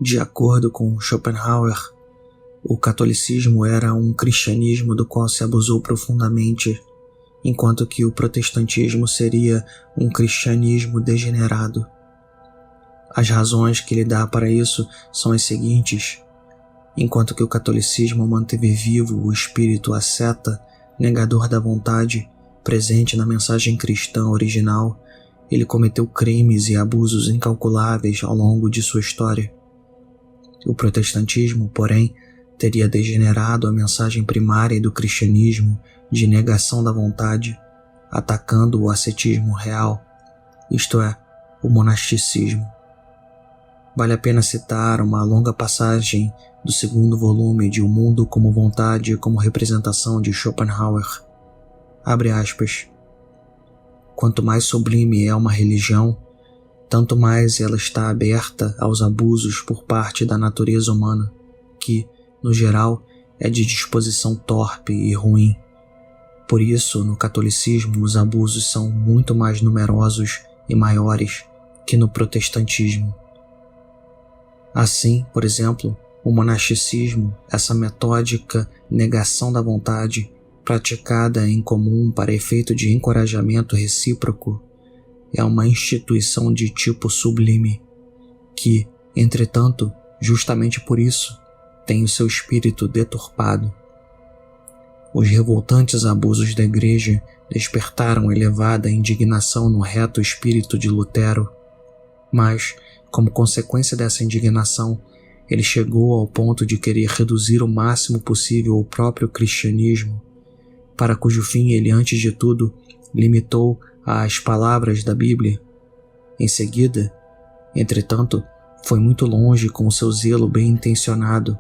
De acordo com Schopenhauer, o catolicismo era um cristianismo do qual se abusou profundamente, enquanto que o protestantismo seria um cristianismo degenerado. As razões que ele dá para isso são as seguintes: enquanto que o catolicismo manteve vivo o espírito asceta, negador da vontade, presente na mensagem cristã original, ele cometeu crimes e abusos incalculáveis ao longo de sua história. O protestantismo, porém, teria degenerado a mensagem primária do cristianismo de negação da vontade, atacando o ascetismo real, isto é, o monasticismo. Vale a pena citar uma longa passagem do segundo volume de O Mundo como Vontade e como Representação de Schopenhauer. Abre aspas. Quanto mais sublime é uma religião, tanto mais ela está aberta aos abusos por parte da natureza humana, que, no geral, é de disposição torpe e ruim. Por isso, no catolicismo, os abusos são muito mais numerosos e maiores que no protestantismo. Assim, por exemplo, o monasticismo, essa metódica negação da vontade, praticada em comum para efeito de encorajamento recíproco, é uma instituição de tipo sublime, que, entretanto, justamente por isso, tem o seu espírito deturpado. Os revoltantes abusos da Igreja despertaram elevada indignação no reto espírito de Lutero, mas, como consequência dessa indignação, ele chegou ao ponto de querer reduzir o máximo possível o próprio cristianismo, para cujo fim ele, antes de tudo, limitou às palavras da Bíblia. Em seguida, entretanto, foi muito longe com o seu zelo bem intencionado,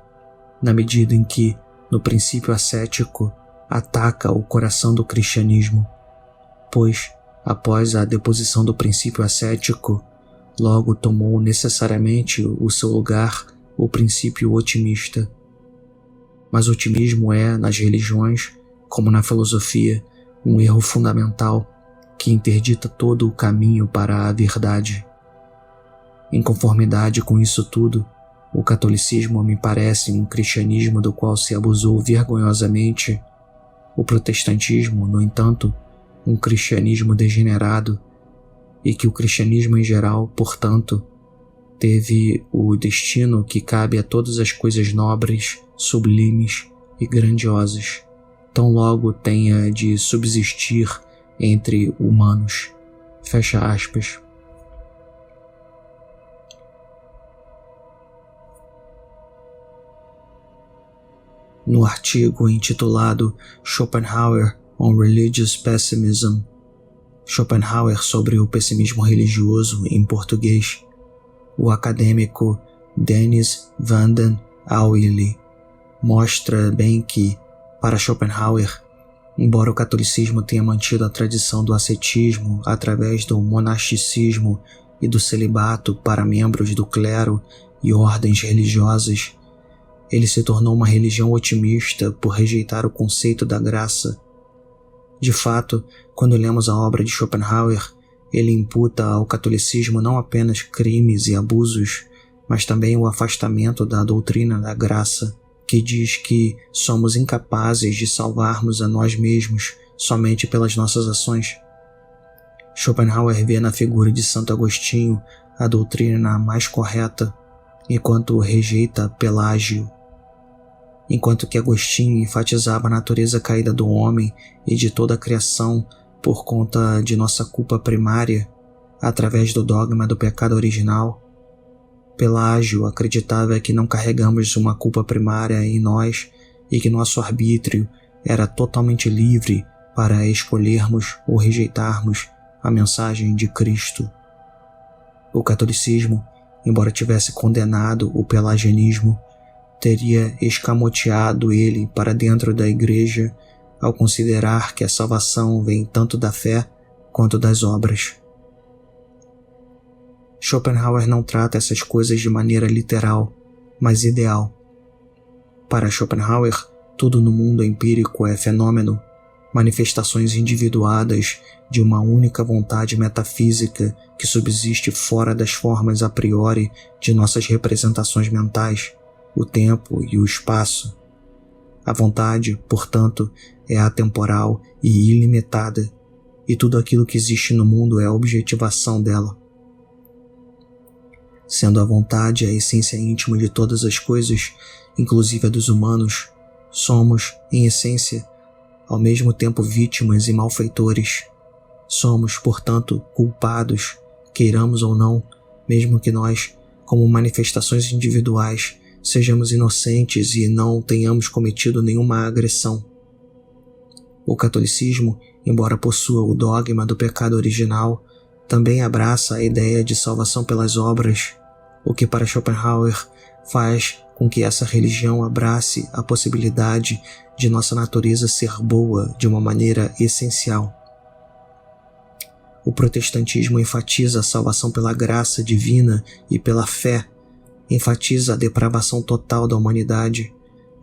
na medida em que, no princípio ascético, ataca o coração do cristianismo, pois, após a deposição do princípio ascético, logo tomou necessariamente o seu lugar o princípio otimista. Mas o otimismo é, nas religiões, como na filosofia, um erro fundamental que interdita todo o caminho para a verdade. Em conformidade com isso tudo, o catolicismo me parece um cristianismo do qual se abusou vergonhosamente, o protestantismo, no entanto, um cristianismo degenerado, e que o cristianismo em geral, portanto, teve o destino que cabe a todas as coisas nobres, sublimes e grandiosas, tão logo tenha de subsistir entre humanos. Fecha aspas. No artigo intitulado Schopenhauer on Religious Pessimism, Schopenhauer sobre o pessimismo religioso em português, o acadêmico Dennis van den Auwily mostra bem que, para Schopenhauer, embora o catolicismo tenha mantido a tradição do ascetismo através do monasticismo e do celibato para membros do clero e ordens religiosas, ele se tornou uma religião otimista por rejeitar o conceito da graça. De fato, quando lemos a obra de Schopenhauer, ele imputa ao catolicismo não apenas crimes e abusos, mas também o afastamento da doutrina da graça, que diz que somos incapazes de salvarmos a nós mesmos somente pelas nossas ações. Schopenhauer vê na figura de Santo Agostinho a doutrina mais correta, enquanto rejeita Pelágio. Enquanto que Agostinho enfatizava a natureza caída do homem e de toda a criação por conta de nossa culpa primária, através do dogma do pecado original, Pelágio acreditava que não carregamos uma culpa primária em nós e que nosso arbítrio era totalmente livre para escolhermos ou rejeitarmos a mensagem de Cristo. O catolicismo, embora tivesse condenado o pelagianismo, teria escamoteado ele para dentro da Igreja ao considerar que a salvação vem tanto da fé quanto das obras. Schopenhauer não trata essas coisas de maneira literal, mas ideal. Para Schopenhauer, tudo no mundo empírico é fenômeno, manifestações individuadas de uma única vontade metafísica que subsiste fora das formas a priori de nossas representações mentais, o tempo e o espaço. A vontade, portanto, é atemporal e ilimitada, e tudo aquilo que existe no mundo é a objetivação dela. Sendo a vontade a essência íntima de todas as coisas, inclusive a dos humanos, somos, em essência, ao mesmo tempo vítimas e malfeitores. Somos, portanto, culpados, queiramos ou não, mesmo que nós, como manifestações individuais, sejamos inocentes e não tenhamos cometido nenhuma agressão. O catolicismo, embora possua o dogma do pecado original, também abraça a ideia de salvação pelas obras, o que para Schopenhauer faz com que essa religião abrace a possibilidade de nossa natureza ser boa de uma maneira essencial. O protestantismo enfatiza a salvação pela graça divina e pela fé, enfatiza a depravação total da humanidade,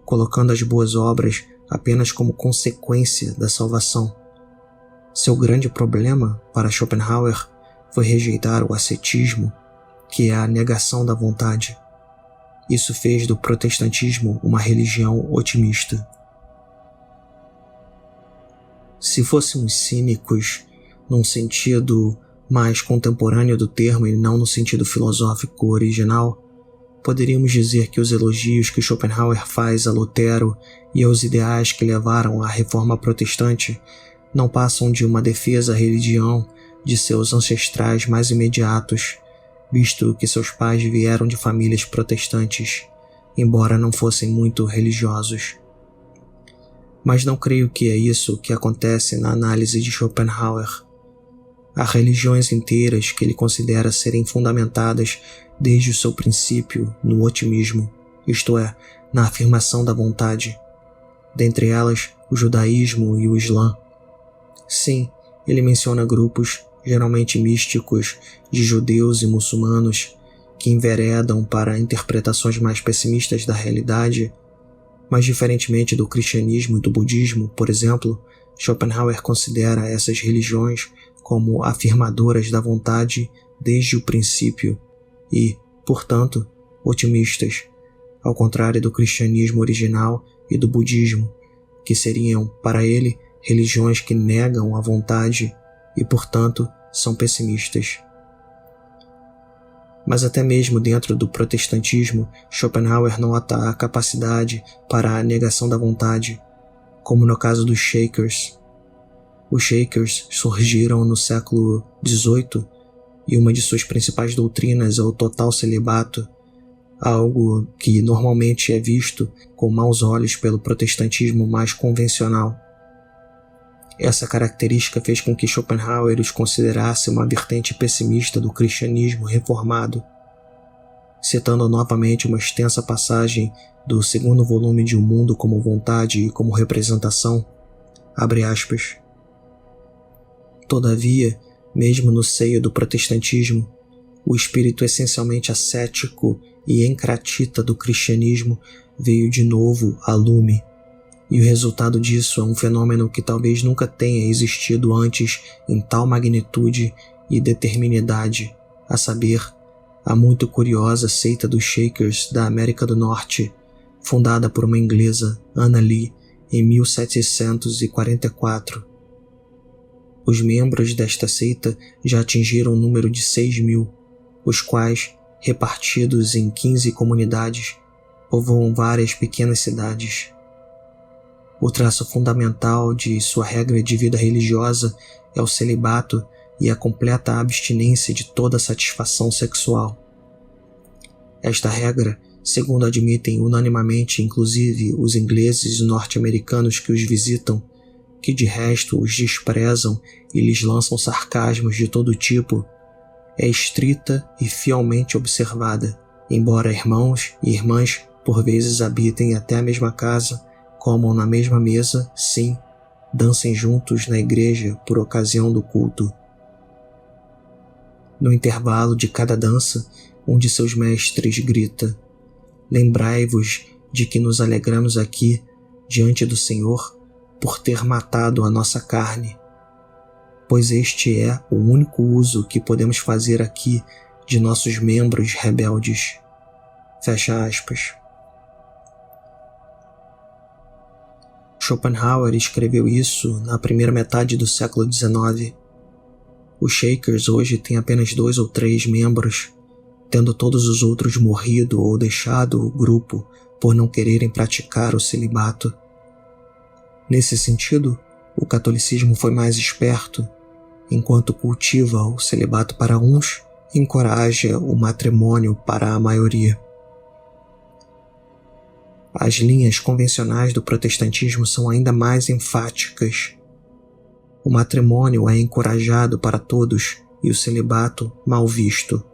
colocando as boas obras apenas como consequência da salvação. Seu grande problema, para Schopenhauer, foi rejeitar o ascetismo, que é a negação da vontade. Isso fez do protestantismo uma religião otimista. Se fôssemos cínicos, num sentido mais contemporâneo do termo e não no sentido filosófico original, poderíamos dizer que os elogios que Schopenhauer faz a Lutero e aos ideais que levaram à reforma protestante não passam de uma defesa à religião de seus ancestrais mais imediatos, visto que seus pais vieram de famílias protestantes, embora não fossem muito religiosos. Mas não creio que é isso que acontece na análise de Schopenhauer. Há religiões inteiras que ele considera serem fundamentadas desde o seu princípio no otimismo, isto é, na afirmação da vontade. Dentre elas, o judaísmo e o islã. Sim, ele menciona grupos, geralmente místicos, de judeus e muçulmanos, que enveredam para interpretações mais pessimistas da realidade, mas diferentemente do cristianismo e do budismo, por exemplo, Schopenhauer considera essas religiões como afirmadoras da vontade desde o princípio e, portanto, otimistas, ao contrário do cristianismo original e do budismo, que seriam, para ele, religiões que negam a vontade e, portanto, são pessimistas. Mas até mesmo dentro do protestantismo, Schopenhauer nota a capacidade para a negação da vontade, como no caso dos Shakers. Os Shakers surgiram no século XVIII e uma de suas principais doutrinas é o total celibato, algo que normalmente é visto com maus olhos pelo protestantismo mais convencional. Essa característica fez com que Schopenhauer os considerasse uma vertente pessimista do cristianismo reformado. Citando novamente uma extensa passagem do segundo volume de O Mundo como Vontade e como Representação, abre aspas, todavia, mesmo no seio do protestantismo, o espírito essencialmente ascético e encratita do cristianismo veio de novo a lume, e o resultado disso é um fenômeno que talvez nunca tenha existido antes em tal magnitude e determinidade, a saber, a muito curiosa seita dos Shakers da América do Norte, fundada por uma inglesa, Anna Lee, em 1744. Os membros desta seita já atingiram o número de 6.000, os quais, repartidos em 15 comunidades, povoam várias pequenas cidades. O traço fundamental de sua regra de vida religiosa é o celibato e a completa abstinência de toda satisfação sexual. Esta regra, segundo admitem unanimamente inclusive os ingleses e norte-americanos que os visitam, que de resto os desprezam e lhes lançam sarcasmos de todo tipo, é estrita e fielmente observada, embora irmãos e irmãs por vezes habitem até a mesma casa, comam na mesma mesa, sim, dancem juntos na igreja por ocasião do culto. No intervalo de cada dança, um de seus mestres grita: lembrai-vos de que nos alegramos aqui, diante do Senhor, por ter matado a nossa carne, pois este é o único uso que podemos fazer aqui de nossos membros rebeldes. Fecha aspas. Schopenhauer escreveu isso na primeira metade do século XIX. Os Shakers hoje têm apenas 2 ou 3 membros, tendo todos os outros morrido ou deixado o grupo por não quererem praticar o celibato. Nesse sentido, o catolicismo foi mais esperto, enquanto cultiva o celibato para uns, encoraja o matrimônio para a maioria. As linhas convencionais do protestantismo são ainda mais enfáticas. O matrimônio é encorajado para todos e o celibato mal visto.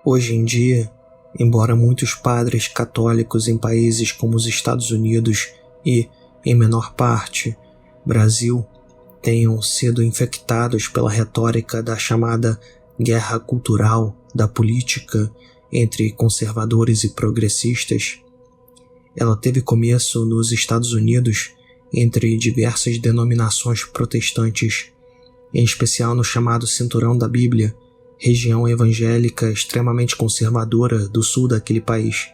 Hoje em dia, embora muitos padres católicos em países como os Estados Unidos e, em menor parte, Brasil, tenham sido infectados pela retórica da chamada guerra cultural da política entre conservadores e progressistas, ela teve começo nos Estados Unidos entre diversas denominações protestantes, em especial no chamado Cinturão da Bíblia, região evangélica extremamente conservadora do sul daquele país.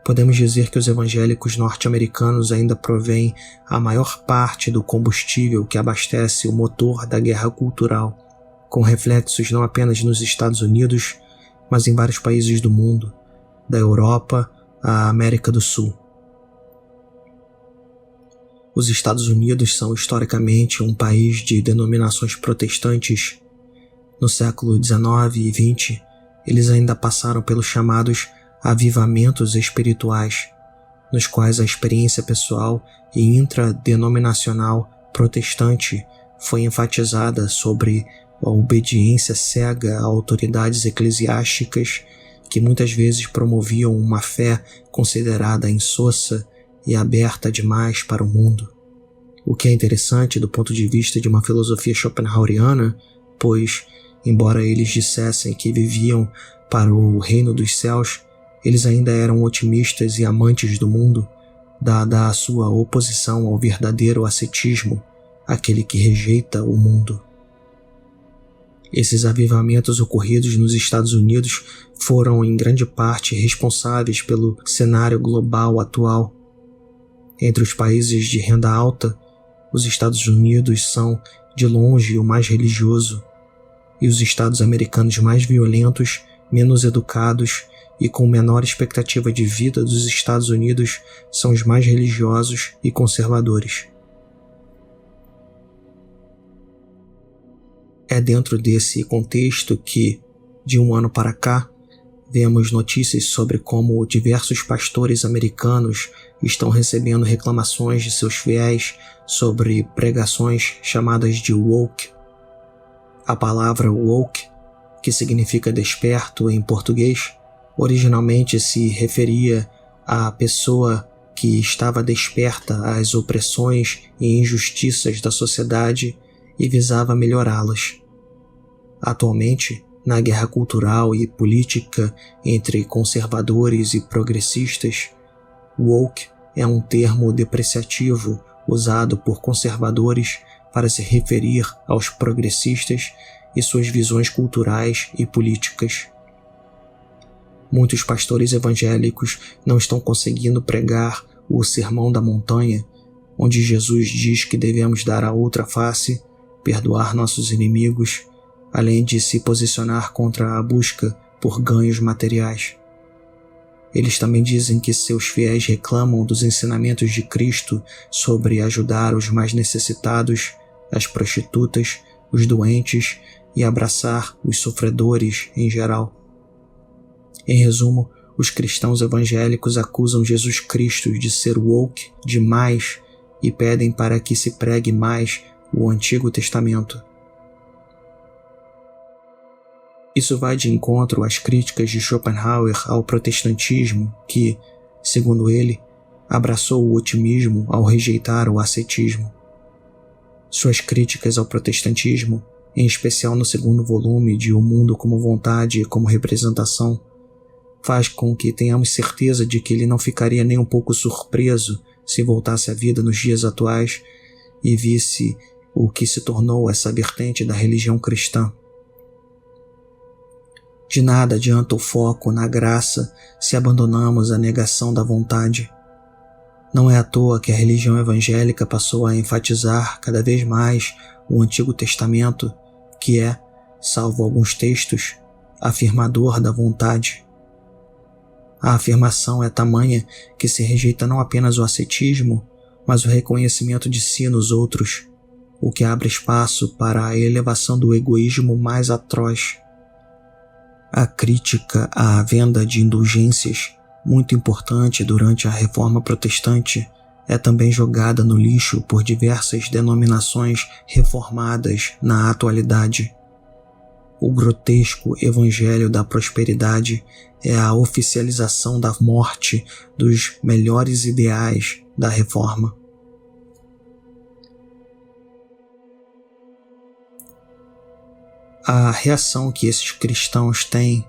Podemos dizer que os evangélicos norte-americanos ainda provêm a maior parte do combustível que abastece o motor da guerra cultural, com reflexos não apenas nos Estados Unidos, mas em vários países do mundo, da Europa à América do Sul. Os Estados Unidos são historicamente um país de denominações protestantes. No século XIX e XX, eles ainda passaram pelos chamados avivamentos espirituais, nos quais a experiência pessoal e intradenominacional protestante foi enfatizada sobre a obediência cega a autoridades eclesiásticas que muitas vezes promoviam uma fé considerada insossa e aberta demais para o mundo. O que é interessante do ponto de vista de uma filosofia schopenhaueriana, pois, embora eles dissessem que viviam para o reino dos céus, eles ainda eram otimistas e amantes do mundo, dada a sua oposição ao verdadeiro ascetismo, aquele que rejeita o mundo. Esses avivamentos ocorridos nos Estados Unidos foram em grande parte responsáveis pelo cenário global atual. Entre os países de renda alta, os Estados Unidos são, de longe, o mais religioso, e os estados americanos mais violentos, menos educados e com menor expectativa de vida dos Estados Unidos são os mais religiosos e conservadores. É dentro desse contexto que, de um ano para cá, vemos notícias sobre como diversos pastores americanos estão recebendo reclamações de seus fiéis sobre pregações chamadas de woke. A palavra woke, que significa desperto em português, originalmente se referia à pessoa que estava desperta às opressões e injustiças da sociedade e visava melhorá-las. Atualmente, na guerra cultural e política entre conservadores e progressistas, woke é um termo depreciativo usado por conservadores para se referir aos progressistas e suas visões culturais e políticas. Muitos pastores evangélicos não estão conseguindo pregar o Sermão da Montanha, onde Jesus diz que devemos dar a outra face, perdoar nossos inimigos, além de se posicionar contra a busca por ganhos materiais. Eles também dizem que seus fiéis reclamam dos ensinamentos de Cristo sobre ajudar os mais necessitados, as prostitutas, os doentes e abraçar os sofredores em geral. Em resumo, os cristãos evangélicos acusam Jesus Cristo de ser woke demais e pedem para que se pregue mais o Antigo Testamento. Isso vai de encontro às críticas de Schopenhauer ao protestantismo que, segundo ele, abraçou o otimismo ao rejeitar o ascetismo. Suas críticas ao protestantismo, em especial no segundo volume de O Mundo como Vontade e como Representação, faz com que tenhamos certeza de que ele não ficaria nem um pouco surpreso se voltasse à vida nos dias atuais e visse o que se tornou essa vertente da religião cristã. De nada adianta o foco na graça se abandonamos a negação da vontade. Não é à toa que a religião evangélica passou a enfatizar cada vez mais o Antigo Testamento, que é, salvo alguns textos, afirmador da vontade. A afirmação é tamanha que se rejeita não apenas o ascetismo, mas o reconhecimento de si nos outros, o que abre espaço para a elevação do egoísmo mais atroz. A crítica à venda de indulgências, muito importante durante a Reforma Protestante, é também jogada no lixo por diversas denominações reformadas na atualidade. O grotesco evangelho da prosperidade é a oficialização da morte dos melhores ideais da Reforma. A reação que esses cristãos têm,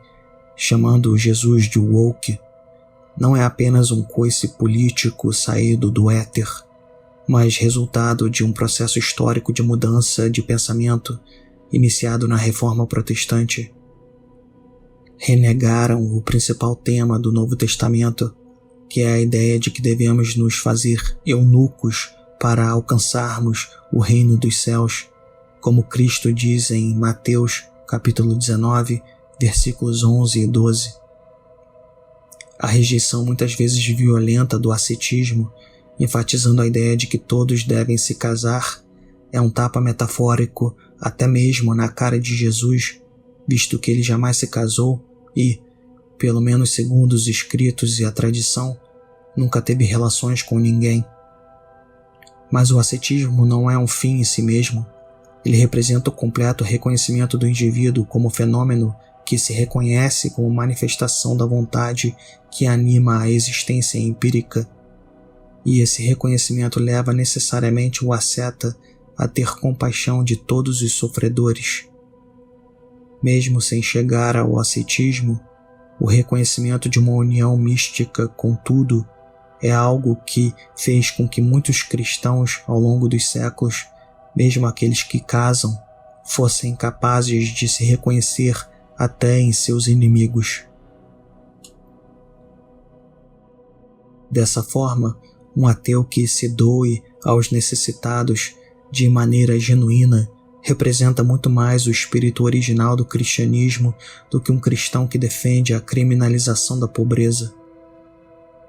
chamando Jesus de woke, não é apenas um coice político saído do éter, mas resultado de um processo histórico de mudança de pensamento iniciado na Reforma Protestante. Renegaram o principal tema do Novo Testamento, que é a ideia de que devemos nos fazer eunucos para alcançarmos o reino dos céus, como Cristo diz em Mateus capítulo 19, versículos 11 e 12. A rejeição muitas vezes violenta do ascetismo, enfatizando a ideia de que todos devem se casar, é um tapa metafórico até mesmo na cara de Jesus, visto que ele jamais se casou e, pelo menos segundo os escritos e a tradição, nunca teve relações com ninguém. Mas o ascetismo não é um fim em si mesmo. Ele representa o completo reconhecimento do indivíduo como fenômeno que se reconhece como manifestação da vontade que anima a existência empírica. E esse reconhecimento leva necessariamente o asceta a ter compaixão de todos os sofredores. Mesmo sem chegar ao ascetismo, o reconhecimento de uma união mística com tudo é algo que fez com que muitos cristãos ao longo dos séculos, mesmo aqueles que casam, fossem capazes de se reconhecer até em seus inimigos. Dessa forma, um ateu que se doe aos necessitados de maneira genuína representa muito mais o espírito original do cristianismo do que um cristão que defende a criminalização da pobreza.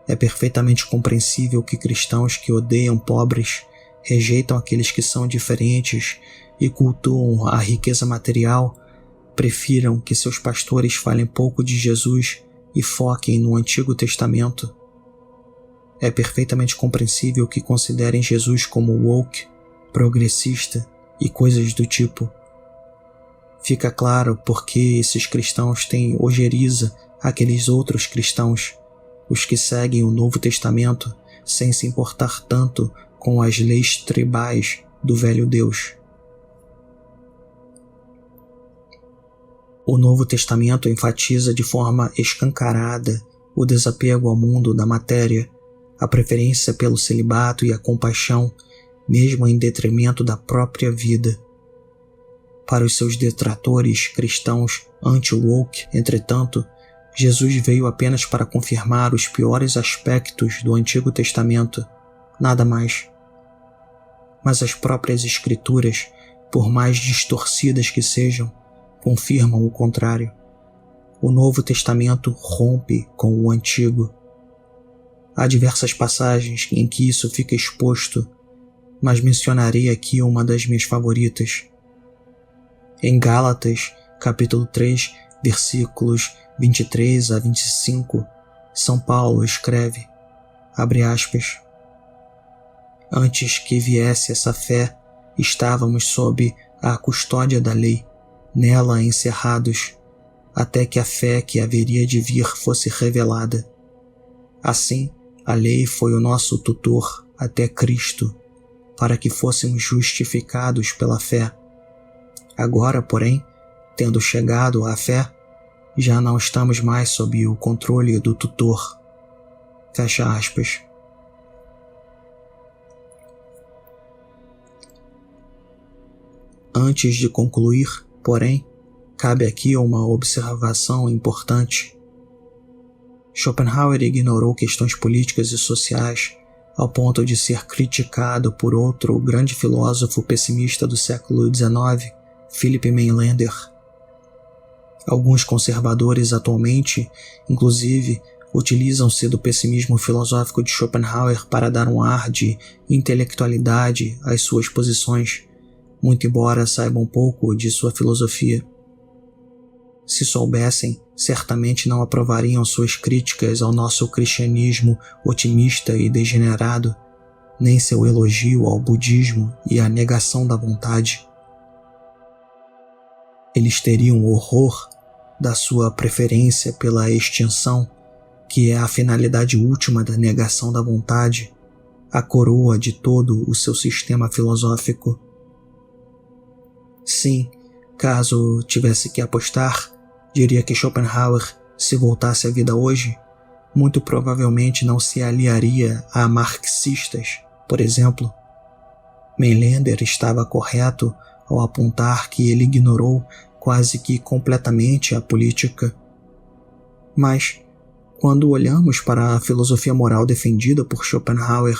É perfeitamente compreensível que cristãos que odeiam pobres, rejeitam aqueles que são diferentes e cultuam a riqueza material, prefiram que seus pastores falem pouco de Jesus e foquem no Antigo Testamento. É perfeitamente compreensível que considerem Jesus como woke, progressista e coisas do tipo. Fica claro porque esses cristãos têm ojeriza àqueles outros cristãos, os que seguem o Novo Testamento sem se importar tanto com as leis tribais do velho Deus. O Novo Testamento enfatiza de forma escancarada o desapego ao mundo da matéria, a preferência pelo celibato e a compaixão, mesmo em detrimento da própria vida. Para os seus detratores cristãos anti-woke, entretanto, Jesus veio apenas para confirmar os piores aspectos do Antigo Testamento, nada mais. Mas as próprias Escrituras, por mais distorcidas que sejam, confirmam o contrário. O Novo Testamento rompe com o Antigo. Há diversas passagens em que isso fica exposto, mas mencionarei aqui uma das minhas favoritas. Em Gálatas, capítulo 3, versículos 23 a 25, São Paulo escreve, abre aspas, antes que viesse essa fé, estávamos sob a custódia da lei, nela encerrados, até que a fé que haveria de vir fosse revelada. Assim, a lei foi o nosso tutor até Cristo, para que fôssemos justificados pela fé. Agora, porém, tendo chegado à fé, já não estamos mais sob o controle do tutor. Fecha aspas. Antes de concluir, porém, cabe aqui uma observação importante. Schopenhauer ignorou questões políticas e sociais ao ponto de ser criticado por outro grande filósofo pessimista do século XIX, Philipp Meilaender. Alguns conservadores atualmente, inclusive, utilizam-se do pessimismo filosófico de Schopenhauer para dar um ar de intelectualidade às suas posições, muito embora saibam pouco de sua filosofia. Se soubessem, certamente não aprovariam suas críticas ao nosso cristianismo otimista e degenerado, nem seu elogio ao budismo e à negação da vontade. Eles teriam horror da sua preferência pela extinção, que é a finalidade última da negação da vontade, a coroa de todo o seu sistema filosófico. Sim, caso tivesse que apostar, diria que Schopenhauer, se voltasse à vida hoje, muito provavelmente não se aliaria a marxistas, por exemplo. Meilaender estava correto ao apontar que ele ignorou quase que completamente a política. Mas, quando olhamos para a filosofia moral defendida por Schopenhauer,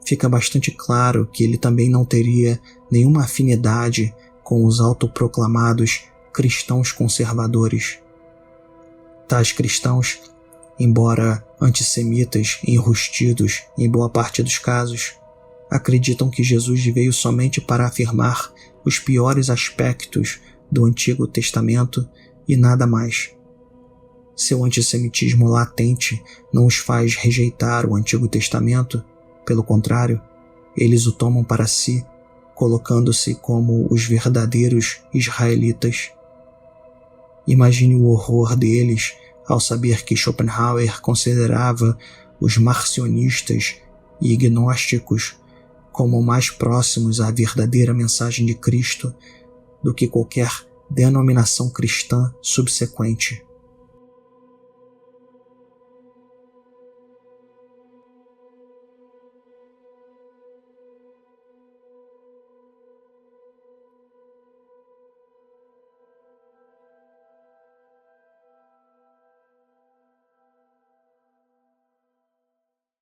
fica bastante claro que ele também não teria nenhuma afinidade com os autoproclamados cristãos conservadores. Tais cristãos, embora antissemitas e enrustidos em boa parte dos casos, acreditam que Jesus veio somente para afirmar os piores aspectos do Antigo Testamento e nada mais. Seu antissemitismo latente não os faz rejeitar o Antigo Testamento, pelo contrário, eles o tomam para si, colocando-se como os verdadeiros israelitas. Imagine o horror deles ao saber que Schopenhauer considerava os marcionistas e gnósticos como mais próximos à verdadeira mensagem de Cristo do que qualquer denominação cristã subsequente.